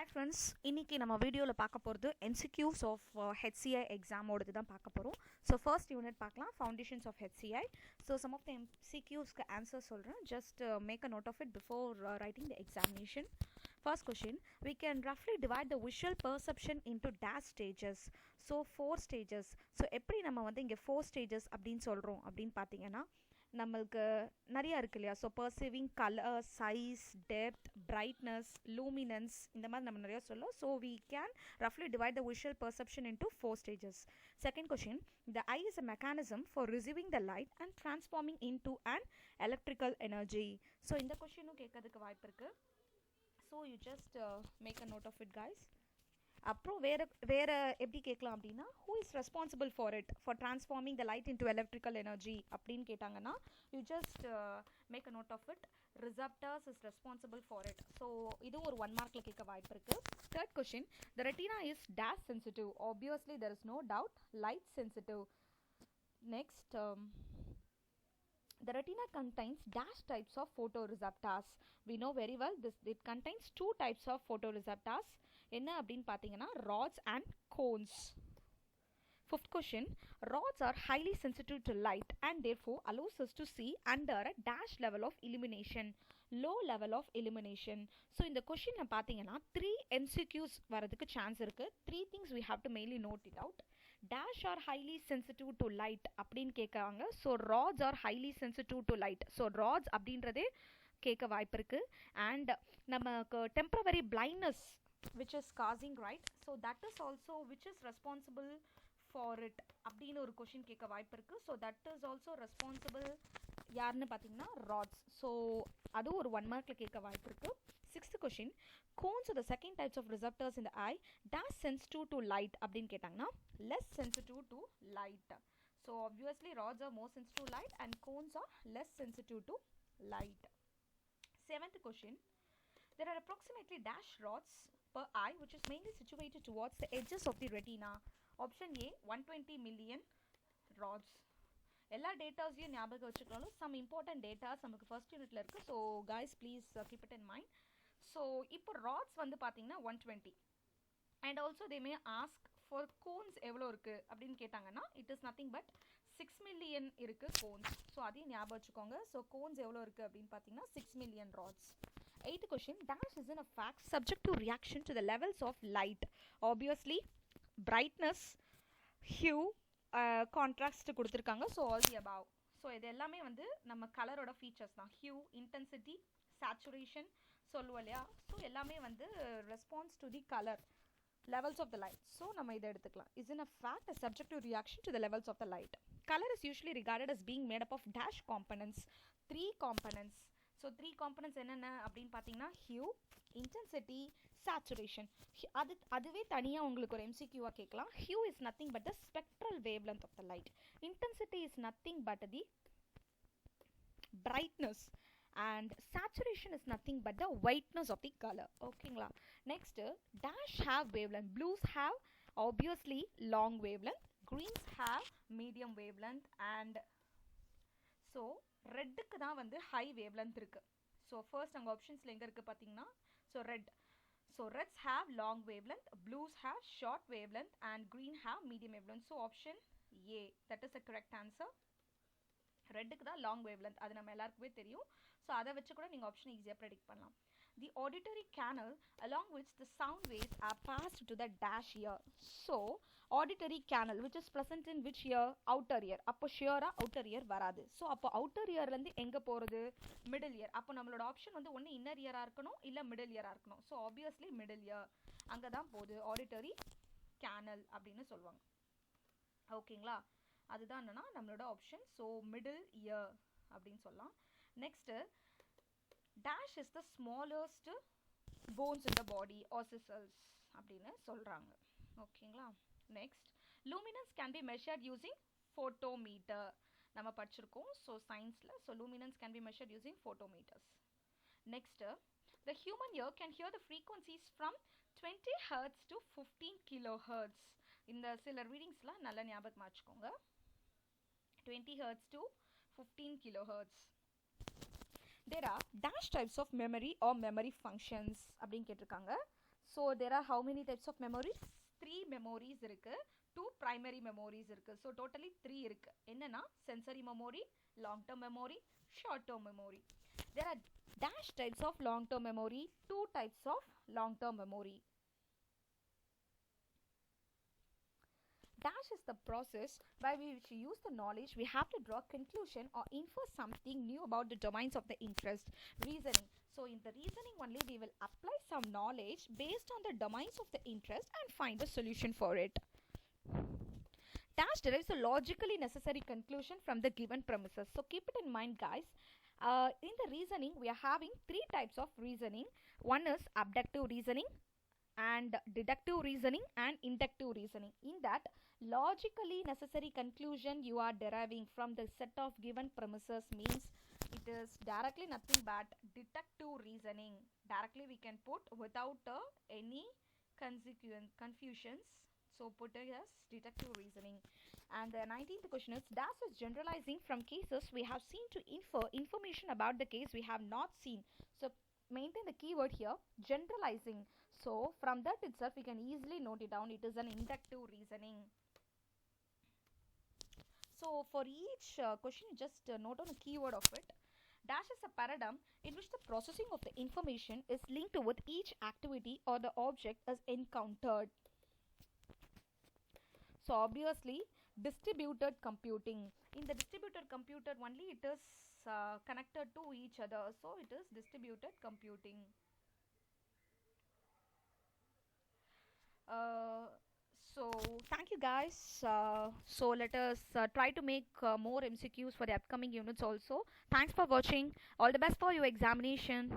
Hi friends, இன்னைக்கு நம்ம வீடியோல பார்க்க போறது MCQs of HCI exam ஓடது தான் பார்க்க போறோம். So first unit பார்க்கலாம், foundations of HCI. So some of the MCQs க்கு answer சொல்றேன், just make a note of it before writing the examination. First question, we can roughly divide the visual perception into dash stages. So 4 stages. So எப்படி நம்ம வந்து இங்க 4 stages அப்படினு சொல்றோம் அப்படினு பாத்தீங்கன்னா நம்மளுக்கு நிறைய இருக்கு இல்லையா. So perceiving colour, size, depth, brightness, luminance, இந்த மாதிரி நம்ம நிறைய சொல்லலாம். ஸோ வி கேன் ரஃப்லி divide the visual perception into 4 stages. Second question, the eye is a mechanism for receiving the light and transforming into and electrical energy. So இந்த கொஸ்டினும் கேட்கறதுக்கு வாய்ப்பு இருக்குது. So you just make a note of it guys. அப்புறம் வேறு எப்படி கேட்கலாம் அப்படின்னா, who is responsible for it for transforming the light into electrical energy அப்படின்னு கேட்டாங்கன்னா you just make a note of it. Receptors is responsible for it. So இதுவும் ஒரு 1 மார்க்கில் கேட்க வாய்ப்பு இருக்குது. Third question, the retina is dash sensitive. Obviously there is no doubt, light sensitive. Next, the retina contains dash types of photoreceptors. We know very well it contains 2 types of photoreceptors. என்ன அப்படின்னு பார்த்தீங்கன்னா rods and cones. Fifth question, rods are highly sensitive to light and therefore allows us to see under a dash level of illumination, low level of illumination. So இந்த கொஸ்டினை பார்த்தீங்கன்னா 3 MCQs வரதுக்கு chance இருக்கு. 3 things we have to mainly note it out. Dash are highly sensitive to light அப்படின்னு கேட்குறாங்க. So rods are highly sensitive to light. So rods அப்படின்றதே கேட்க வாய்ப்பு இருக்கு. அண்ட் நமக்கு temporary blindness which is causing, right? So that is also which is responsible for it அப்படின்னு ஒரு question கேட்க வாய்ப்பு இருக்கு. So that is also responsible யாருன்னு பார்த்தீங்கன்னா rods. ஸோ அதுவும் ஒரு 1 மார்க்கில் கேட்க வாய்ப்பு இருக்கு. Sixth question, cones are the second types of receptors in the eye. Dash sensitive to light அப்படின்னு கேட்டாங்கன்னா less sensitive to light. So obviously rods are more sensitive to light and cones are less sensitive to light. Seventh question, there are approximately dash rods per eye which is mainly situated towards the edges of the retina. Option A, 120 million rods. எல்லா டேட்டாஸையும் ஞாபகம் வச்சுக்கணும். Some important datas நமக்கு first யூனிட்ல இருக்குது. So guys please keep it in mind. So இப்போ rods வந்து பார்த்தீங்கன்னா 120 and also they May ask for cones எவ்வளோ இருக்குது அப்படின்னு கேட்டாங்கன்னா it is nothing but 6 million இருக்குது கோன்ஸ். ஸோ அதையும் ஞாபகம் வச்சுக்கோங்க. ஸோ கோன்ஸ் எவ்வளோ இருக்குது அப்படின்னு பார்த்தீங்கன்னா 6 million rods. Eighth question, dash is in a fact subject to reaction to the levels of light. Obviously brightness, hue, contrast கொடுத்துருக்காங்க. So all the above. So இது எல்லாமே வந்து நம்ம கலரோட ஃபீச்சர்ஸ் தான். ஹியூ, இன்டென்சிட்டி, சேச்சுரேஷன் சொல்லுவோம் இல்லையா. ஸோ எல்லாமே வந்து response to the colour levels of the light. So நம்ம இதை எடுத்துக்கலாம். is in a fact a subject to reaction to the levels of the light. Color is usually regarded as being made up of dash components. 3 components. So 3 components என்னென்ன அப்படின்னு பார்த்தீங்கன்னா Hugh, intensity, saturation. அதுவே தனியாக உங்களுக்கு ஒரு எம்சிக்யூவாக கேட்கலாம். Hue is nothing but the spectral wavelength of the light. Intensity is nothing but the brightness and saturation is nothing but the whiteness of the color. ஓகேங்களா. next, dash have wavelength. blues have obviously long wavelength, greens have medium wavelength and so ரெட்டுக்கு தான் வந்து high wavelength இருக்குது. So first அங்கே ஆப்ஷன்ஸில் எங்கே இருக்குது பார்த்தீங்கன்னா so red. So reds have long wavelength, blues have short wavelength and green have medium wavelength. So option A that is a correct answer. ரெட்டுக்கு தான் லாங் வேவ்லென்த், அது நம்ம எல்லாருக்குமே தெரியும். ஸோ அதை வச்சு கூட நீங்கள் ஆப்ஷன் ஈஸியாக ப்ரெடிக்ட் பண்ணலாம். The auditory canal along which the sound waves are passed to the dash ear. So auditory canal which is present in which ear? Outer ear. அப்போ ஷியரா outer ear வராது. ஸோ அப்போ outer earலேருந்து எங்கே போகிறது? Middle year. அப்போ நம்மளோட option வந்து ஒன்று inner இயராக இருக்கணும் இல்லை மிடில் இயராக இருக்கணும். ஸோ ஆப்வியஸ்லி மிடில் இயர் அங்கே தான் போகுது. ஆடிட்டரி கேனல் அப்படின்னு சொல்லுவாங்க. ஓகேங்களா. அதுதான் என்னன்னா நம்மளோட ஆப்ஷன். ஸோ மிடில் இயர் அப்படின்னு சொல்லலாம். Next, dash is the smallest bones in the body, ossicles அப்படின்னு சொல்கிறாங்க. ஓகேங்களா. Next, luminance can be measured using photometer. நம்ம படிச்சிருக்கோம் ஸோ சயின்ஸில். So luminance can be measured using photometers. Next, the human ear can hear the frequencies from 20 Hz to 15 kHz. இந்த சில ரீடிங்ஸ்லாம் நல்லா ஞாபகமாக வச்சுக்கோங்க. 20 Hz to 15 kHz. There are dash types of memory or memory functions அப்படின்னு கேட்டிருக்காங்க. So there are how many types of memories? 3 memories இருக்கு, 2 primary memories இருக்கு. So totally 3 இருக்கு. என்னன்னா sensory memory, long term memory, short term memory. There are dash types of long term memory, 2 types of long term memory. Dash is the process by which we use the knowledge we have to draw conclusion or infer something new about the domains of the interest. Reasoning. So in the reasoning only we will apply some knowledge based on the domains of the interest and find the solution for it. Dash derives a logically necessary conclusion from the given premises. So keep it in mind, guys. In the reasoning we are having 3 types of reasoning. One is abductive reasoning, and deductive reasoning, and inductive reasoning. In that, logically necessary conclusion you are deriving from the set of given premises means it is directly nothing but deductive reasoning. Directly we can put without any confusions. So put it as deductive reasoning. And the 19th question is, dash is generalizing from cases we have seen to infer information about the case we have not seen. So maintain the keyword here, generalizing. So from that itself we can easily note it down, it is an inductive reasoning. So for each question just note on a keyword of it. Dash is a paradigm in which the processing of the information is linked with each activity or the object is encountered. So obviously distributed computing. In the distributed computer only it is connected to each other, so it is distributed computing. So thank you guys. So let us try to make more MCQs for the upcoming units also. Thanks for watching. All the best for your examination.